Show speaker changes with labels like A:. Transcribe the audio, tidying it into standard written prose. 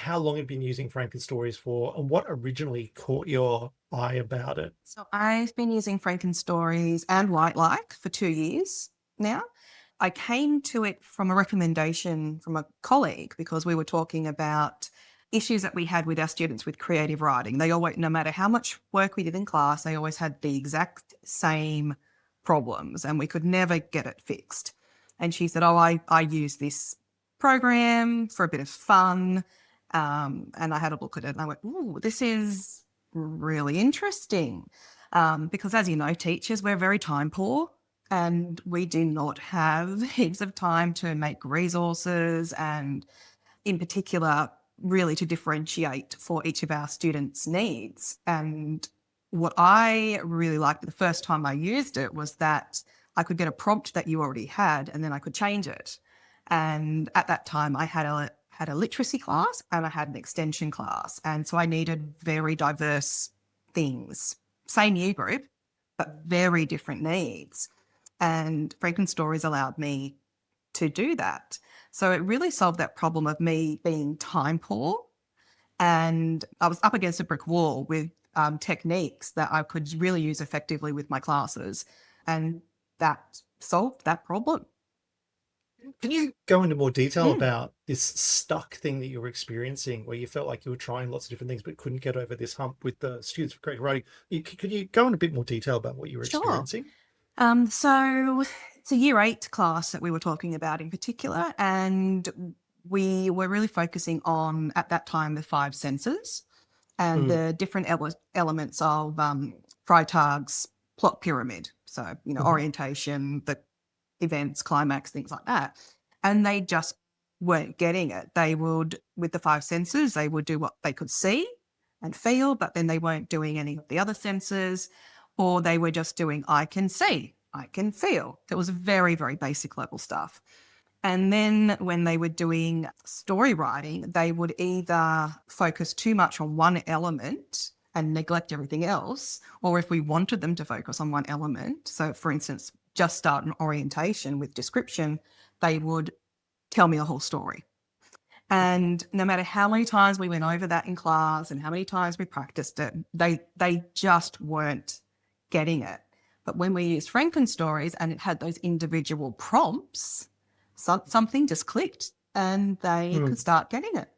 A: how long have you been using Frankenstories for, and what originally caught your eye about it?
B: So I've been using Frankenstories and White Like for 2 years now. I came to it from a recommendation from a colleague because we were talking about issues that we had with our students with creative writing. They always, no matter how much work we did in class, they always had the exact same problems and we could never get it fixed. And she said, I use this program for a bit of fun. And I had a look at it and I went, ooh, this is really interesting. Because as you know, teachers, we're very time poor and we do not have heaps of time to make resources and in particular, really to differentiate for each of our students' needs. And what I really liked the first time I used it was that I could get a prompt that you already had and then I could change it. And at that time I had a literacy class and I had an extension class. And so I needed very diverse things. Same year group, but very different needs. And Frankenstories allowed me to do that. So it really solved that problem of me being time poor. And I was up against a brick wall with techniques that I could really use effectively with my classes. And that solved that problem.
A: Can you go into more detail
B: Mm,
A: about this stuck thing that you were experiencing, where you felt like you were trying lots of different things but couldn't get over this hump with the students for creative writing? Could you go into a bit more detail about what you were
B: sure.
A: experiencing?
B: So it's a year 8 class that we were talking about in particular, and we were really focusing on, at that time, the 5 senses and
A: Mm,
B: the different elements of Freytag's plot pyramid. So,
A: mhm.
B: orientation, the events, climax, things like that. And they just weren't getting it. They would, with the 5 senses, they would do what they could see and feel, but then they weren't doing any of the other senses, or they were just doing, I can see, I can feel. It was very, very basic level stuff. And then when they were doing story writing, they would either focus too much on one element and neglect everything else, or if we wanted them to focus on one element, so for instance, just start an orientation with description, they would tell me a whole story. And no matter how many times we went over that in class and how many times we practiced it, they just weren't getting it. But when we used Frankenstories and it had those individual prompts, something just clicked and they
A: Mm.
B: could start getting it.